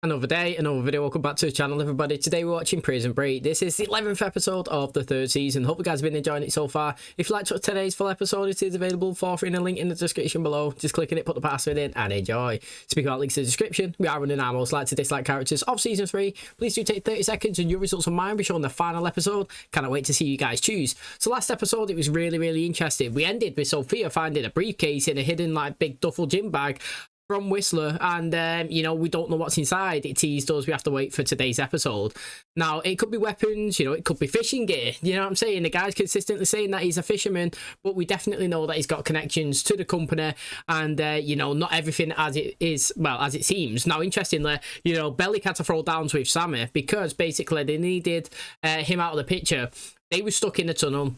Another day, another video. Welcome back to the channel, everybody. Today we're watching Prison Break. This is the 11th episode of the 3rd season. Hope you guys have been enjoying it so far. If you liked today's full episode, it is available for free in a link in the description below. Just click on it, put the password in, and enjoy. Speaking about links in the description, we are running our most like to dislike characters of season 3. Please do take 30 seconds and your results of mine will be shown in the final episode. Cannot wait to see you guys choose. So last episode, it was really interesting. We ended with Sophia finding a briefcase in a hidden like big duffel gym bag from Whistler, and you know, we don't know what's inside. It teased us we have to wait for today's episode. Now it could be weapons, you know, it could be fishing gear, you know what I'm saying? The guy's consistently saying that he's a fisherman, but we definitely know that he's got connections to the company, and you know, not everything as it is, well, as it seems. Now interestingly, you know, Bellic had to throw downs with Sammy because basically they needed him out of the picture. They were stuck in the tunnel.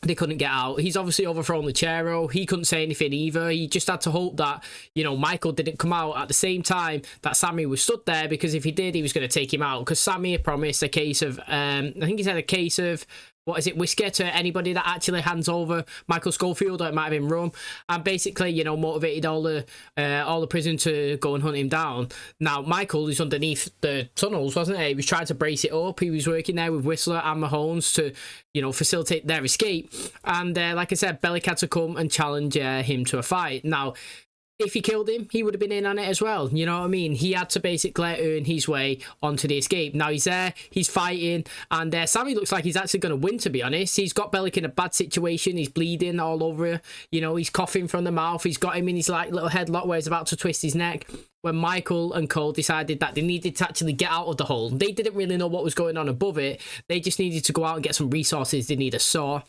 They couldn't get out. He's obviously overthrown the Chero. He couldn't say anything either. He just had to hope that, you know, Michael didn't come out at the same time that Sammy was stood there, because if he did, he was going to take him out, because Sammy had promised a case of, I think he said a case of, what is it, whiskey to anybody that actually hands over Michael Schofield, or it might have been rum, and basically, you know, motivated all the prison to go and hunt him down. Now, Michael is underneath the tunnels, wasn't he? He was trying to brace it up. He was working there with Whistler and Mahones to, you know, facilitate their escape. And like I said, Bellic had to come and challenge him to a fight. Now, if he killed him, he would have been in on it as well. You know what I mean? He had to basically earn his way onto the escape. Now he's there, he's fighting, and Sammy looks like he's actually going to win, to be honest. He's got Bellic in a bad situation. He's bleeding all over. You know, he's coughing from the mouth. He's got him in his like little headlock where he's about to twist his neck. When Michael and Cole decided that they needed to actually get out of the hole. They didn't really know what was going on above it. They just needed to go out and get some resources. They need a saw.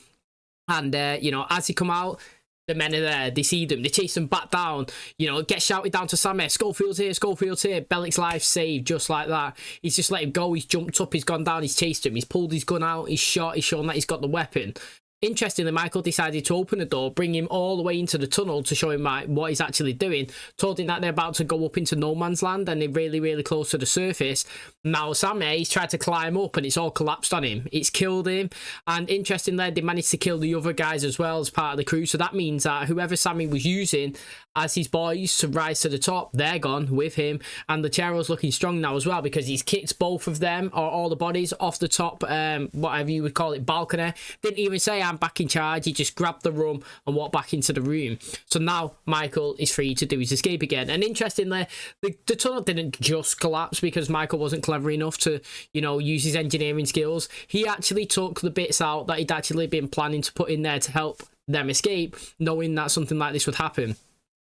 And, you know, as he come out, the men are there, they see them, they chase them back down, you know, get shouted down to Sammy, Schofield's here, Schofield's here. Bellic's life saved just like that. He's just let him go, he's jumped up, he's gone down, he's chased him, he's pulled his gun out, he's shot, he's shown that he's got the weapon. Interestingly, Michael decided to open the door, bring him all the way into the tunnel to show him what he's actually doing. Told him that they're about to go up into no man's land and they're really close to the surface. Now, Sammy, he's tried to climb up and it's all collapsed on him. It's killed him. And interestingly, they managed to kill the other guys as well as part of the crew. So that means that whoever Sammy was using as his boys to rise to the top, they're gone with him. And the Chero's looking strong now as well, because he's kicked both of them, or all the bodies, off the top, whatever you would call it, balcony. Didn't even say I'm back in charge. He just grabbed the rum and walked back into the room. So now Michael is free to do his escape again. And interestingly, the tunnel didn't just collapse because Michael wasn't clever enough to, you know, use his engineering skills. He actually took the bits out that he'd actually been planning to put in there to help them escape, knowing that something like this would happen.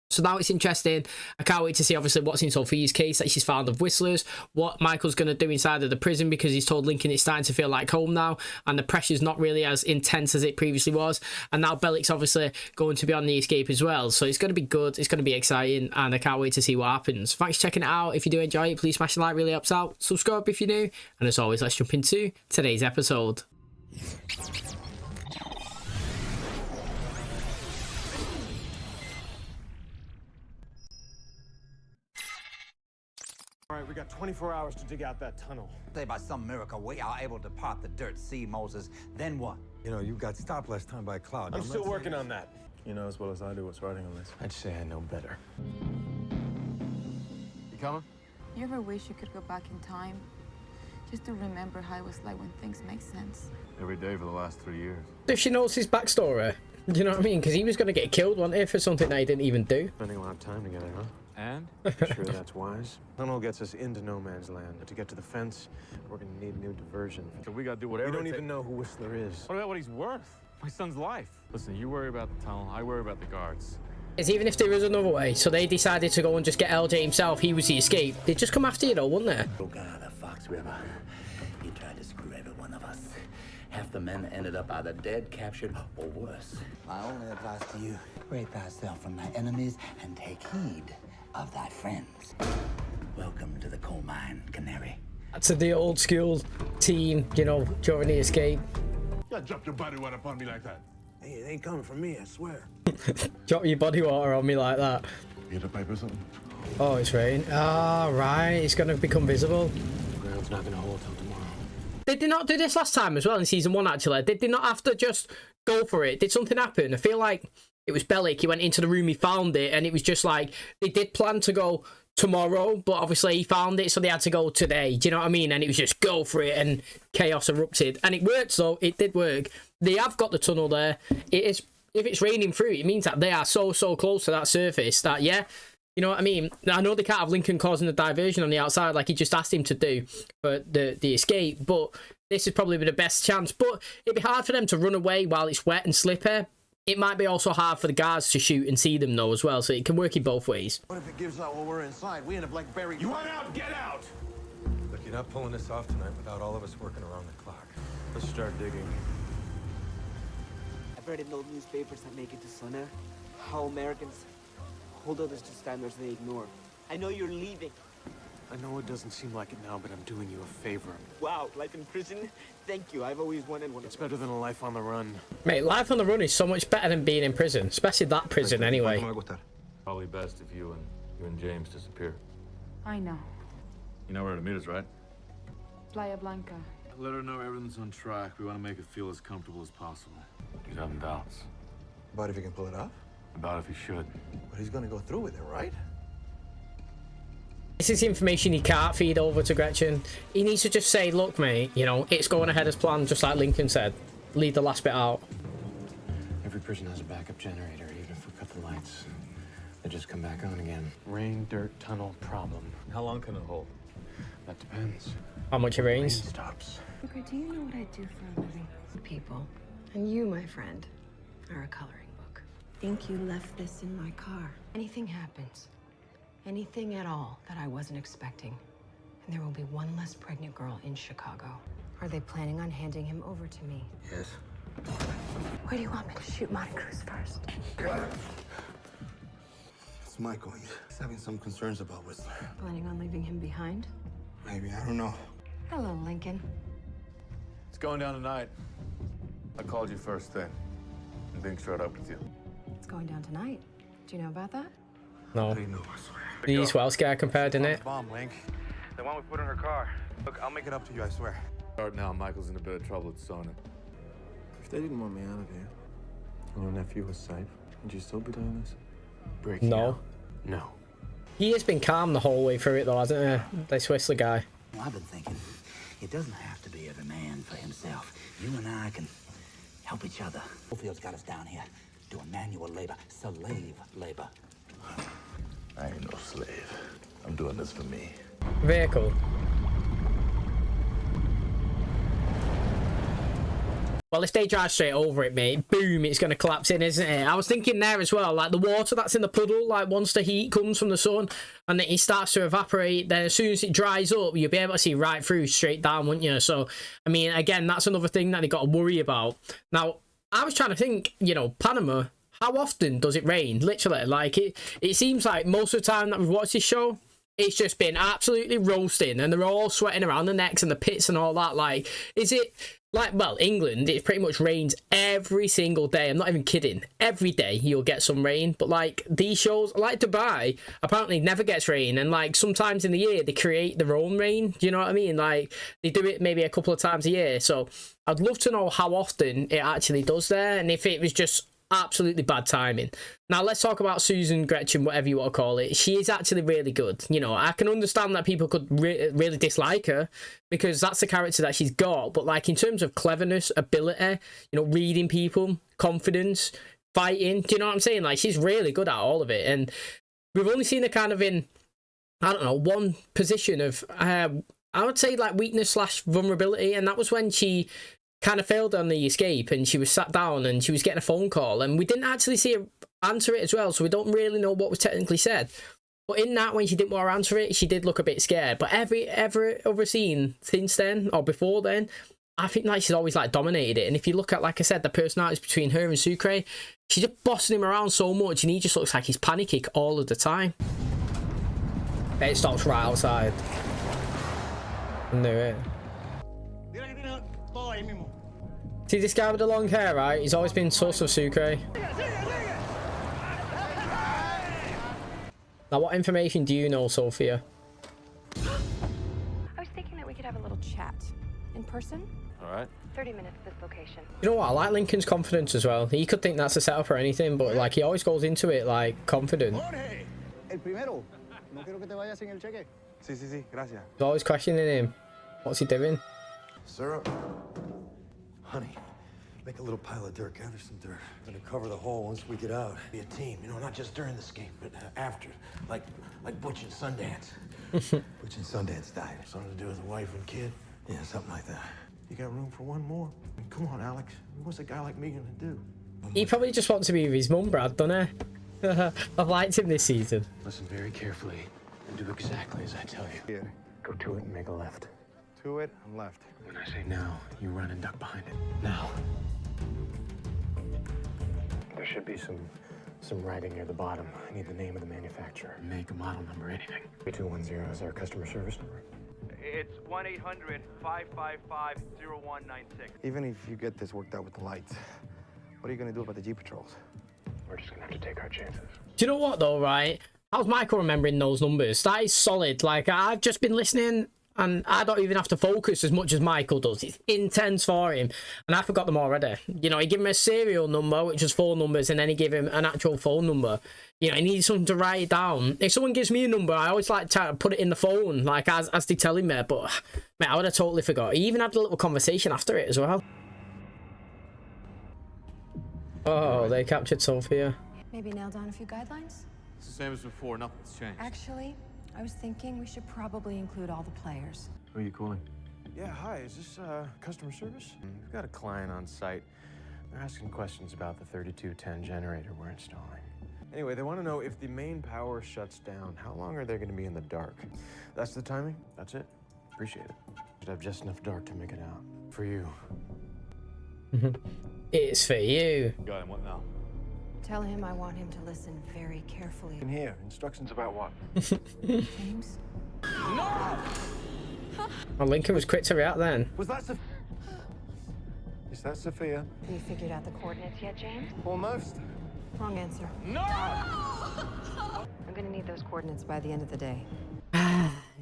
So now it's interesting. I can't wait to see, obviously, what's in Sophia's case that she's found of Whistler's, what Michael's going to do inside of the prison, because he's told Lincoln it's starting to feel like home now, and the pressure's not really as intense as it previously was. And now Bellic's obviously going to be on the escape as well. So it's going to be good. It's going to be exciting, and I can't wait to see what happens. Thanks for checking it out. If you do enjoy it, please smash the like, really helps out. Subscribe if you're new. And as always, let's jump into today's episode. All right, we got 24 hours to dig out that tunnel. Say by some miracle we are able to part the dirt sea, Moses. Then what? You know, you got stopped last time by a cloud. I'm still working on that. You know as well as I do what's writing on this. I'd say I know better. You coming? You ever wish you could go back in time? Just to remember how it was like when things make sense. Every day for the last 3 years. If she knows his backstory, do you know what I mean? Because he was going to get killed, wasn't he, for something that he didn't even do. Spending a lot of time together, huh? And? Sure, that's wise. Tunnel gets us into no man's land. To get to the fence, we're gonna need new diversion. So we gotta do whatever. We don't even know who Whistler is. What about what he's worth? My son's life. Listen, you worry about the tunnel, I worry about the guards. Is even if there is another way, so they decided to go and just get LJ himself, he was the escape. They'd just come after you though, wouldn't they? Broke out of the Fox River. He tried to screw every one of us. Half the men ended up either dead, captured, or worse. My only advice to you, separate thyself from thy enemies and take heed of thy friends. Welcome to the coal mine, Canary. To the old school team, you know, during the escape. You dropped your body water upon me like that. Hey, it ain't coming from me, I swear. Drop your body water on me like that. You hit a pipe or something? Oh, it's rain. Ah, right. It's going to become visible. The ground's not gonna hold till tomorrow. Did they not do this last time as well in season 1, actually? Did they not have to just go for it? Did something happen? I feel like it was Bellic. He went into the room, he found it, and it was just like, they did plan to go tomorrow, but obviously he found it, so they had to go today. Do you know what I mean? And it was just go for it, and chaos erupted. And it worked, though. It did work. They have got the tunnel there. It is, if it's raining through, it means that they are so close to that surface that, yeah, you know what I mean? I know they can't have Lincoln causing a diversion on the outside like he just asked him to do for the escape, but this is probably the best chance. But it'd be hard for them to run away while it's wet and slippery. It might be also hard for the guards to shoot and see them, though, as well, so it can work in both ways. What if it gives out while we're inside? We end up like buried. You want out? Get out! Look, you're not pulling this off tonight without all of us working around the clock. Let's start digging. I've read in old newspapers that make it to Sunna how Americans hold others to standards they ignore. I know you're leaving. I know it doesn't seem like it now, but I'm doing you a favor. Wow, life in prison? Thank you. I've always wanted one. It's better than a life on the run. Mate, life on the run is so much better than being in prison, especially that prison anyway. Probably best if you and James disappear. I know. You know where to meet us, right? Playa Blanca. Let her know everything's on track. We want to make it feel as comfortable as possible. He's having doubts. About if he can pull it off? About if he should. But he's gonna go through with it, right? This is information he can't feed over to Gretchen. He needs to just say, look, mate, you know, it's going ahead as planned, just like Lincoln said. Leave the last bit out. Every prison has a backup generator, even if we cut the lights. They just come back on again. Rain, dirt, tunnel, problem. How long can it hold? That depends. How much it Rain rains. stops. Okay, do you know what I do for a living? People. And you, my friend, are a coloring book. Think you left this in my car. Anything happens, anything at all that I wasn't expecting, and there will be one less pregnant girl in Chicago. Are they planning on handing him over to me? Yes. Where do you want me to shoot Monte Cruz first? It's Michael. He's having some concerns about Whistler. Planning on leaving him behind? Maybe, I don't know. Hello, Lincoln. It's going down tonight. I called you first thing. I'm being straight up with you. It's going down tonight. Do you know about that? No. I know, I swear. These well scared compared, in it? Bomb, Link. The one we put in her car. Look, I'll make it up to you, I swear. Right now, Michael's in a bit of trouble with Sona. If they didn't want me out of here, and your nephew was safe, would you still be doing this? Breaking No. out? No. He has been calm the whole way through it, though, hasn't he? This Whistler guy. Well, I've been thinking, it doesn't have to be every man for himself. You and I can help each other. Field's got us down here doing manual labor, slave labor. I ain't no slave. I'm doing this for me. Vehicle. Well, if they drive straight over it, mate, boom, it's going to collapse in, isn't it? I was thinking there as well, like the water that's in the puddle, like once the heat comes from the sun and it starts to evaporate, then as soon as it dries up, you'll be able to see right through, straight down, wouldn't you? So, I mean, again, that's another thing that they got to worry about. Now, I was trying to think, you know, Panama, how often does it rain? Literally, like, it seems like most of the time that we've watched this show, it's just been absolutely roasting and they're all sweating around the necks and the pits and all that. Like, is it like, well, England, it pretty much rains every single day. I'm not even kidding. Every day you'll get some rain. But like these shows, like Dubai, apparently never gets rain. And like sometimes in the year they create their own rain. Do you know what I mean? Like they do it maybe a couple of times a year. So I'd love to know how often it actually does there. And if it was just absolutely bad timing. Now let's talk about Susan, Gretchen, whatever you want to call it. She is actually really good. You know, I can understand that people could really dislike her because that's the character that she's got, but like in terms of cleverness, ability, you know, reading people, confidence, fighting, do you know what I'm saying? Like she's really good at all of it, and we've only seen her kind of in, I don't know, one position of I would say like weakness / vulnerability, and that was when she kind of failed on the escape and she was sat down and she was getting a phone call and we didn't actually see her answer it as well, so we don't really know what was technically said. But in that, when she didn't want to answer it, she did look a bit scared. But every other scene since then or before then, I think like she's always like dominated it. And if you look at, like I said, the personalities between her and Sucre, she's just bossing him around so much and he just looks like he's panicking all of the time. It stops right outside. I knew it. See this guy with the long hair, right? He's always been sus of Sucre. Now, what information do you know, Sophia? I was thinking that we could have a little chat. In person? All right. 30 minutes at this location. You know what? I like Lincoln's confidence as well. He could think that's a setup or anything, but like he always goes into it like confident. El primero. No quiero que te vayas sin el cheque. Sí, sí, sí, gracias. He's always questioning him. What's he doing? Syrup. Honey, make a little pile of dirt. Gather some dirt. I'm gonna cover the hole once we get out. Be a team, you know, not just during the scheme, but after. Like Butch and Sundance. Butch and Sundance died. Something to do with a wife and kid? Yeah, something like that. You got room for one more? I mean, come on, Alex. What's a guy like me gonna do? He probably just wants to be with his mum, Brad, doesn't he? I've liked him this season. Listen very carefully and do exactly as I tell you. Here. Go to it and make a left. To it and left. When I say now, you run and duck behind it. Now. There should be some writing near the bottom. I need the name of the manufacturer, make, model number, anything. 3210 is our customer service number. It's 1-800-555-0196. Even if you get this worked out with the lights, what are you gonna do about the Jeep patrols? We're just gonna have to take our chances. Do you know what though, right? How's Michael remembering those numbers? That is solid. Like, I've just been listening and I don't even have to focus as much as Michael does. It's intense for him. And I forgot them already. You know, he gave him a serial number, which was 4 numbers, and then he gave him an actual phone number. You know, he needed something to write it down. If someone gives me a number, I always like to put it in the phone, like as they telling me. But, mate, I would have totally forgot. He even had a little conversation after it as well. Oh, they captured Sophia. Maybe nail down a few guidelines? It's the same as before. Nothing's changed. Actually, I was thinking we should probably include all the players. Who are you calling? Yeah, hi, is this customer service? We've got a client on site. They're asking questions about the 3210 generator we're installing. Anyway, they want to know if the main power shuts down, how long are they going to be in the dark? That's the timing? That's it? Appreciate it. Should have just enough dark to make it out. For you. It's for you. Got him. What now? Tell him I want him to listen very carefully. In here, instructions about what? James? Well, Lincoln was quick to react then. Was that Is that Sophia? Have you figured out the coordinates yet, James? Almost. Wrong answer. No! I'm gonna need those coordinates by the end of the day.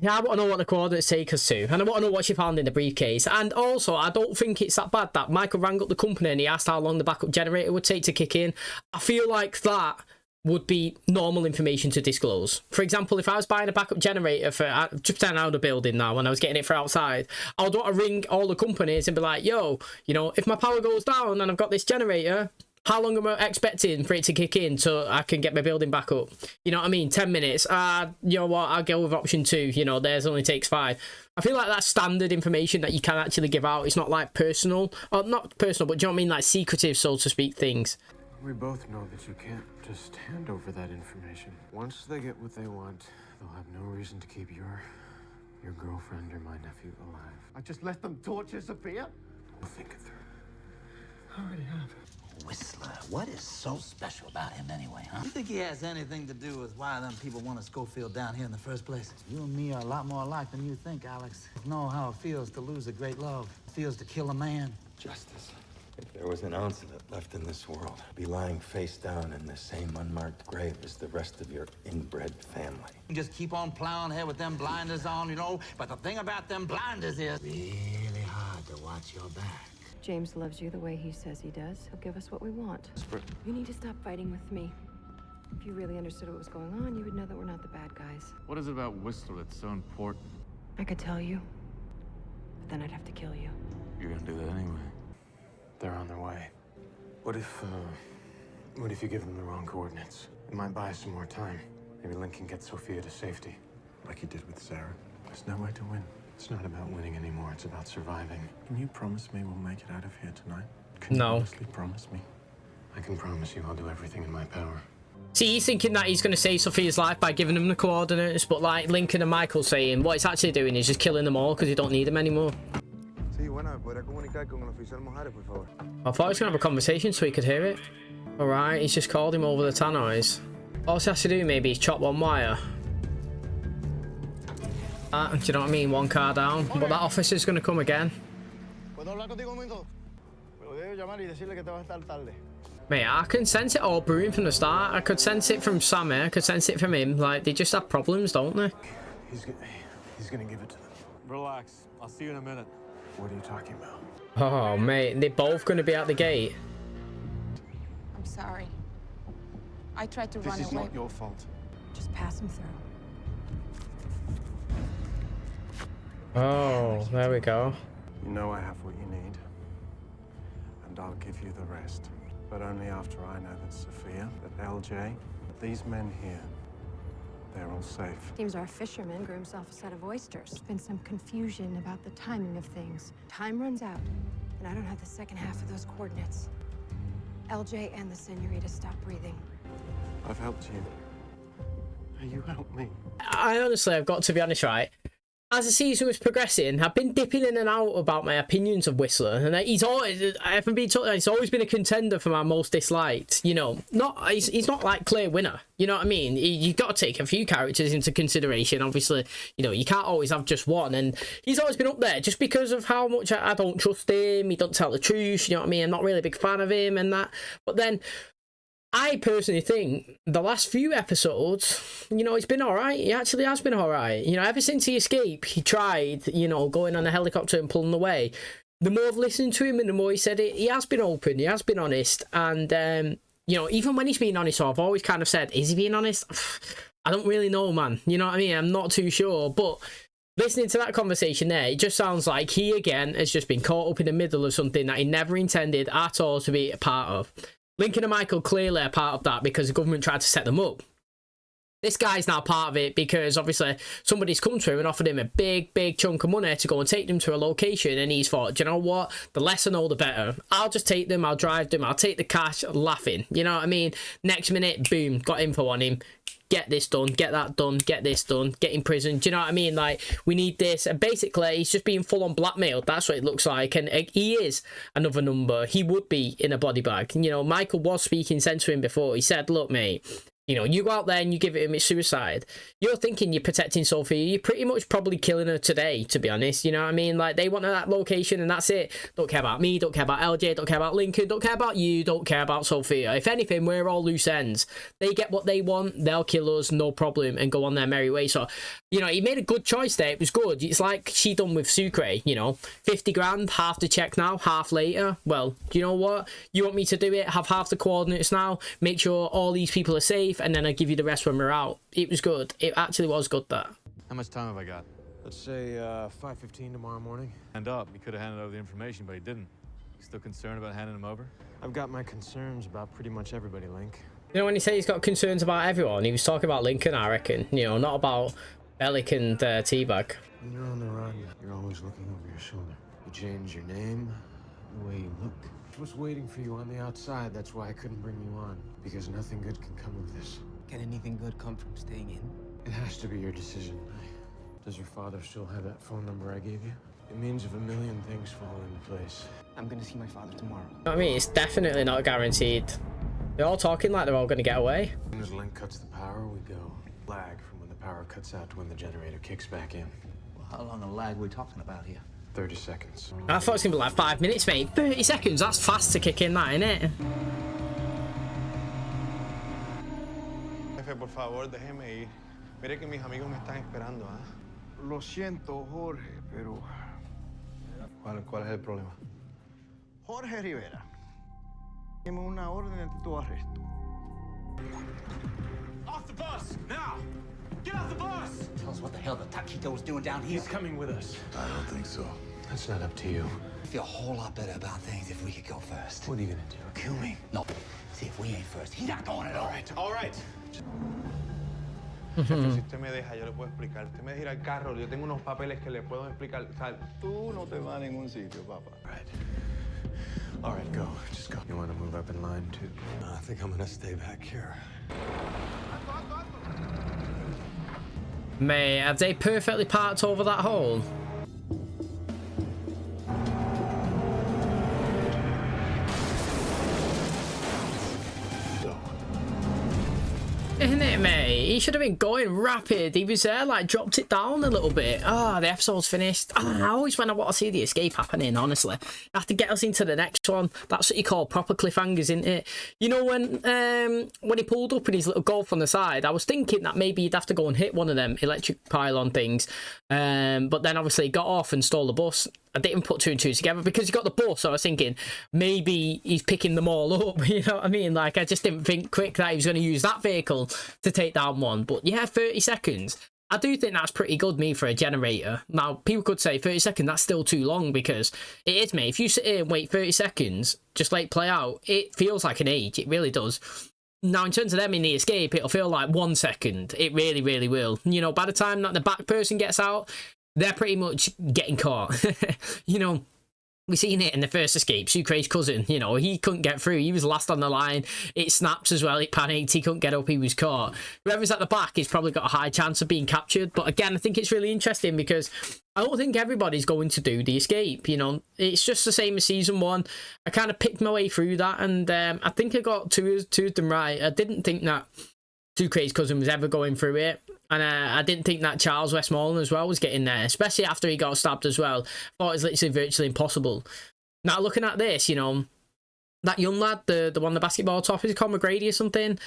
Yeah, I want to know what the coordinates take us to, and I want to know what she found in the briefcase. And also, I don't think it's that bad that Michael rang up the company and he asked how long the backup generator would take to kick in. I feel like that would be normal information to disclose. For example, if I was buying a backup generator for, just pretend I had a building now and I was getting it for outside, I would want to ring all the companies and be like, yo, you know, if my power goes down and I've got this generator, how long am I expecting for it to kick in so I can get my building back up? You know what I mean? 10 minutes. You know what? I'll go with option 2. You know, theirs only takes 5. I feel like that's standard information that you can actually give out. It's not like personal, or not personal, but do you know what I mean? Like secretive, so to speak, things. We both know that you can't just hand over that information. Once they get what they want, they'll have no reason to keep your girlfriend or my nephew alive. I just let them torture Sophia? We'll think it through. I already have. Whistler, what is so special about him anyway, huh? You think he has anything to do with why them people want Schofield down here in the first place? You and me are a lot more alike than you think, Alex. You know how it feels to lose a great love. It feels to kill a man. Justice. If there was an ounce of it left in this world, I'd be lying face down in the same unmarked grave as the rest of your inbred family. You just keep on plowing ahead with them blinders on, you know? But the thing about them blinders is really hard to watch your back. James loves you the way he says he does. He'll give us what we want. You need to stop fighting with me. If you really understood what was going on, you would know that we're not the bad guys. What is it about Whistler that's so important? I could tell you, but then I'd have to kill you. You're gonna do that anyway. They're on their way. What if you give them the wrong coordinates? It might buy us some more time. Maybe Link can get Sophia to safety. Like he did with Sarah. There's no way to win. It's not about winning anymore, it's about surviving. Can you promise me we'll make it out of here tonight? Can you No. honestly promise me? I can promise you I'll do everything in my power. See, he's thinking that he's going to save Sophia's life by giving them the coordinates, but like Lincoln and Michael saying, what it's actually doing is just killing them all because you don't need them anymore. I thought he was going to have a conversation so he could hear it. Alright, he's just called him over the tannoys. All he has to do maybe is chop one wire. Do you know what I mean? One car down. But that officer's going to come again. Mate, I can sense it all brewing from the start. I could sense it from Sammy. I could sense it from him. Like, they just have problems, don't they? He's gonna give it to them. Relax. I'll see you in a minute. What are you talking about? Oh, mate. They're both going to be at the gate. I'm sorry. I tried to run away. This is not your fault. Just pass him through. Oh, there we go. You know I have what you need, and I'll give you the rest. But only after I know that Sophia, that LJ, that these men here, they're all safe. Seems our fisherman grew himself a set of oysters. There's been some confusion about the timing of things. Time runs out, and I don't have the second half of those coordinates. LJ and the senorita stop breathing. I've helped you. You helped me. I've got to be honest, right? As the season was progressing, I've been dipping in and out about my opinions of Whistler, and he's always, I haven't been told, he's always been a contender for my most disliked. You know, he's not like clear winner. You know what I mean? You've got to take a few characters into consideration. Obviously, you know, you can't always have just one, and he's always been up there just because of how much I don't trust him. He don't tell the truth. You know what I mean? I'm not really a big fan of him and that. But then, I personally think the last few episodes, you know, it's been all right. He actually has been all right. You know, ever since he escaped, he tried, you know, going on a helicopter and pulling away. The more I've listened to him and the more he said it, he has been open, he has been honest. And, you know, even when he's been honest, I've always kind of said, is he being honest? I don't really know, man. You know what I mean? I'm not too sure. But listening to that conversation there, it just sounds like he, again, has just been caught up in the middle of something that he never intended at all to be a part of. Lincoln and Michael clearly are part of that because the government tried to set them up. This guy's now part of it because obviously somebody's come to him and offered him a big chunk of money to go and take them to a location, and he's thought, do you know what? The less I know, the better. I'll just take them, I'll drive them, I'll take the cash, laughing. You know what I mean? Next minute, boom, got info on him. Get this done, get that done, get this done, get in prison. Do you know what I mean? Like, we need this. And basically, he's just being full on blackmailed. That's what it looks like. And he is another number. He would be in a body bag. You know, Michael was speaking sense to him before. He said, look, mate, you know, you go out there and you give it him, it's suicide. You're thinking you're protecting Sophia. You're pretty much probably killing her today, to be honest. You know what I mean? Like, they want her at that location and that's it. Don't care about me, don't care about LJ, don't care about Lincoln, don't care about you, don't care about Sophia. If anything, we're all loose ends. They get what they want, they'll kill us, no problem, and go on their merry way. So, you know, he made a good choice there. It was good. It's like she done with Sucre, you know. 50 grand, half the check now, half later. Well, do you know what? You want me to do it, have half the coordinates now, make sure all these people are safe, and then I give you the rest when we're out. It was good. It actually was good, that. How much time have I got? Let's say 5:15 tomorrow morning. Hand up. He could have handed over the information, but he didn't. You still concerned about handing him over? I've got my concerns about pretty much everybody, Link. You know, when he said he's got concerns about everyone, he was talking about Lincoln, I reckon. You know, not about Bellic and Teabag. When you're on the run, you're always looking over your shoulder. You change your name, the way you look. I was waiting for you on the outside. That's why I couldn't bring you on. Because nothing good can come of this. Can anything good come from staying in? It has to be your decision. Does your father still have that phone number I gave you? It means if a million things fall into place. I'm gonna see my father tomorrow. You know what I mean? It's definitely not guaranteed. They're all talking like they're all going to get away. As soon as Link cuts the power, we go. Lag from when the power cuts out to when the generator kicks back in. Well, how long a lag are we talking about here? 30 seconds. I thought it was going to be like 5 minutes, mate. 30 seconds, that's fast to kick in that, innit? Jefe, por favor, déjeme ir. Mire que mis amigos me están esperando, ¿ah? Lo siento, Jorge, pero... ¿Cuál es el problema? Jorge Rivera, tiene una orden de tu arresto. Off the bus, now! Get off the bus! Tell us what the hell the Taquito was doing down here. He's coming with us. I don't think so. That's not up to you. I feel a whole lot better about things if we could go first. What are you gonna do? Kill me? No. See, if we ain't first, he's not going at all. All right. Jefe, si usted me deja, yo le puedo explicar. Usted me deja ir al carro, yo tengo unos papeles que le puedo explicar. O sea, Tú no te vas a ningún sitio, papá. All right, go. Just go. You want to move up in line, too? I think I'm gonna stay back here. Mate, have they perfectly parked over that hole? Isn't it, mate? He should have been going rapid. He was there, like, dropped it down a little bit. The episode's finished. I always when I want to see the escape happening, honestly. You have to get us into the next one. That's what you call proper cliffhangers, isn't it? You know, when he pulled up in his little Golf on the side, I was thinking that maybe he'd have to go and hit one of them electric pylon things. But then, obviously, he got off and stole the bus. I didn't put two and two together because he got the bus, so I was thinking maybe he's picking them all up, you know what I mean? Like, I just didn't think quick that he was going to use that vehicle to take down one. But yeah, 30 seconds. I do think that's pretty good, me, for a generator. Now, people could say 30 seconds, that's still too long, because it is, me. If you sit here and wait 30 seconds, just let it play out, it feels like an age. It really does. Now, in terms of them in the escape, it'll feel like 1 second. It really, really will. You know, by the time that the back person gets out, they're pretty much getting caught. You know, we seen it in the first escape. Sucre's cousin, you know, he couldn't get through. He was last on the line. It snaps as well. It panicked. He couldn't get up. He was caught. Whoever's at the back has probably got a high chance of being captured. But again, I think it's really interesting because I don't think everybody's going to do the escape. You know, it's just the same as season 1. I kind of picked my way through that, and I think I got two of them right. I didn't think that Sucre's cousin was ever going through it. And I didn't think that Charles Westmoreland as well was getting there, especially after he got stabbed as well. I thought it was literally virtually impossible. Now, looking at this, you know, that young lad, the one the basketball top, is Con McGrady or something?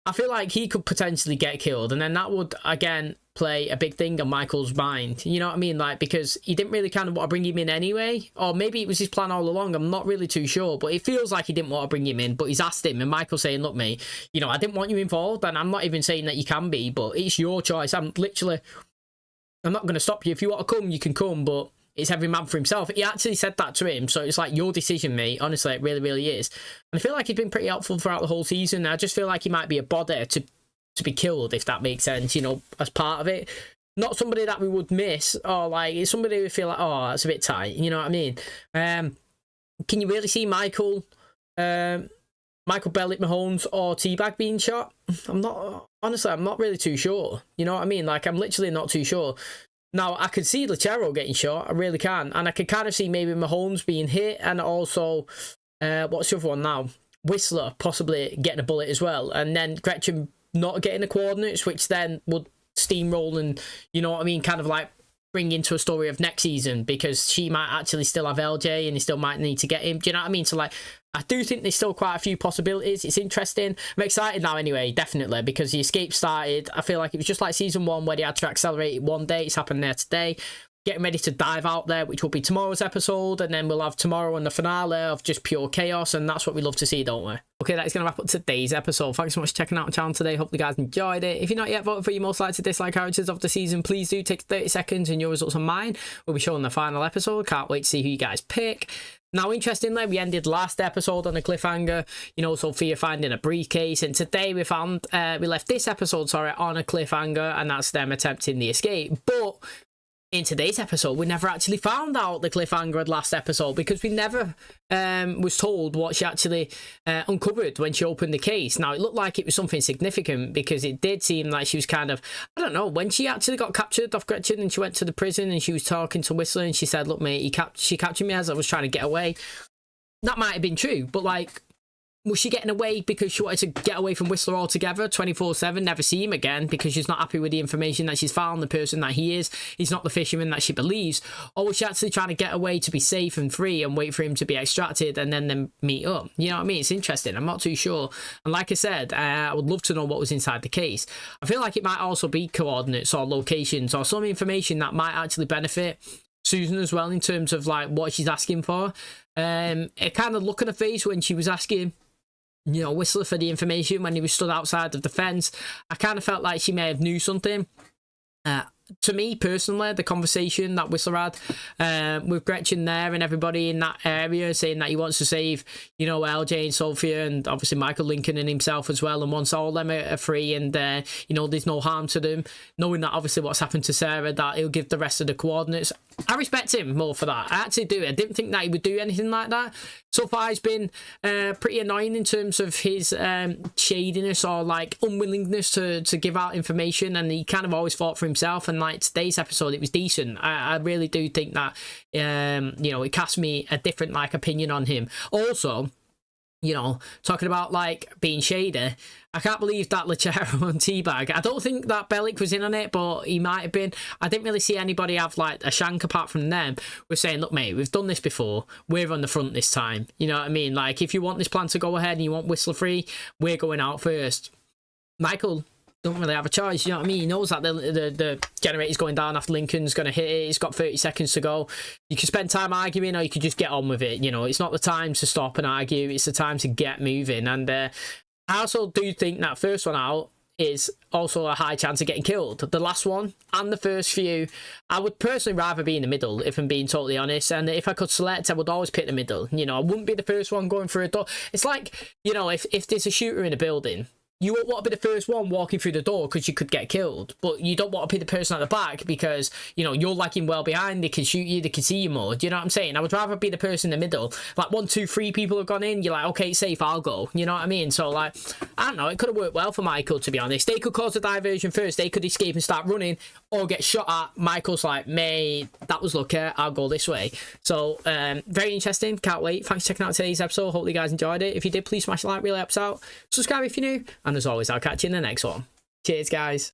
I feel like he could potentially get killed, and then that would, again, play a big thing on Michael's mind. You know what I mean? Like, because he didn't really kind of want to bring him in anyway, or maybe it was his plan all along. I'm not really too sure, but it feels like he didn't want to bring him in, but he's asked him, and Michael's saying, look, mate, you know, I didn't want you involved, and I'm not even saying that you can be, but it's your choice. I'm not going to stop you. If you want to come, you can come, but it's every man for himself. He actually said that to him, so it's like, your decision, mate. Honestly, it really, really is. And I feel like he's been pretty helpful throughout the whole season. I just feel like he might be a body to be killed, if that makes sense, you know, as part of it. Not somebody that we would miss, or like, it's somebody we feel like, oh, that's a bit tight, you know what I mean? Can you really see Michael Bellick, Mahomes, or Teabag being shot? I'm not really too sure, you know what I mean? Like, I'm literally not too sure. Now, I could see Lechero getting shot, I really can, and I could kind of see maybe Mahomes being hit, and also, what's the other one now? Whistler possibly getting a bullet as well, and then Gretchen not getting the coordinates, which then would steamroll and, you know what I mean, kind of like bring into a story of next season, because she might actually still have LJ and he still might need to get him. Do you know what I mean? So, like, I do think there's still quite a few possibilities. It's interesting. I'm excited now anyway, definitely, because the escape started. I feel like it was just like season 1 where they had to accelerate it one day. It's happened there today. Getting ready to dive out there, which will be tomorrow's episode, and then we'll have tomorrow and the finale of just pure chaos, and that's what we love to see, don't we? Okay, that is going to wrap up today's episode. Thanks so much for checking out the channel today. Hope you guys enjoyed it. If you're not yet voted for your most likely to dislike characters of the season, please do take 30 seconds, and your results are mine. We'll be showing the final episode. Can't wait to see who you guys pick. Now, interestingly, we ended last episode on a cliffhanger, you know, Sophia finding a briefcase, and today we left this episode, on a cliffhanger, and that's them attempting the escape. But in today's episode, we never actually found out the cliffhanger of last episode, because we never was told what she actually uncovered when she opened the case. Now, it looked like it was something significant, because it did seem like she was kind of, I don't know, when she actually got captured off Gretchen and she went to the prison and she was talking to Whistler and she said, look, mate, she captured me as I was trying to get away. That might have been true, but, like, was she getting away because she wanted to get away from Whistler altogether, 24/7, never see him again, because she's not happy with the information that she's found, the person that he is, he's not the fisherman that she believes? Or was she actually trying to get away to be safe and free and wait for him to be extracted and then meet up? You know what I mean? It's interesting. I'm not too sure. And like I said, I would love to know what was inside the case. I feel like it might also be coordinates or locations or some information that might actually benefit Susan as well, in terms of, like, what she's asking for. It kind of look at her face when she was asking, you know, Whistler for the information when he was stood outside of the fence. I kind of felt like she may have knew something. To me personally, the conversation that Whistler had with Gretchen there and everybody in that area, saying that he wants to save, you know, LJ and Sophia, and obviously Michael Lincoln and himself as well, and once all of them are free and you know, there's no harm to them, knowing that obviously what's happened to Sarah, that he'll give the rest of the coordinates. I respect him more for that. I actually do. I didn't think that he would do anything like that. So far, he's been pretty annoying in terms of his shadiness or, like, unwillingness to give out information, and he kind of always fought for himself. And, like, today's episode, it was decent. I really do think that, you know, it cast me a different, like, opinion on him. Also, you know, talking about, like, being shady, I can't believe that Lechero and Teabag, I don't think that Bellick was in on it, but he might have been. I didn't really see anybody have, like, a shank apart from them. We're saying, look, mate, we've done this before. We're on the front this time. You know what I mean? Like, if you want this plan to go ahead and you want Whistler free, we're going out first. Michael don't really have a choice, you know what I mean? He knows that the generator's going down after Lincoln's going to hit it. He's got 30 seconds to go. You can spend time arguing, or you could just get on with it. You know, it's not the time to stop and argue. It's the time to get moving. And I also do think that first one out, is also a high chance of getting killed. The last one and the first few, I would personally rather be in the middle, if I'm being totally honest. And if I could select, I would always pick the middle. You know, I wouldn't be the first one going through a door. It's like, you know, if there's a shooter in a building, you won't want to be the first one walking through the door because you could get killed. But you don't want to be the person at the back because, you know, you're lagging well behind. They can shoot you. They can see you more. Do you know what I'm saying? I would rather be the person in the middle. Like 1, 2, 3 people have gone in. You're like, okay, it's safe. I'll go. You know what I mean? So, like, I don't know. It could have worked well for Michael, to be honest. They could cause a diversion first. They could escape and start running or get shot at. Michael's like, mate, that was lucky. I'll go this way. So, very interesting. Can't wait. Thanks for checking out today's episode. Hopefully you guys enjoyed it. If you did, please smash a like. Really helps out. Subscribe if you're new. And as always, I'll catch you in the next one. Cheers, guys.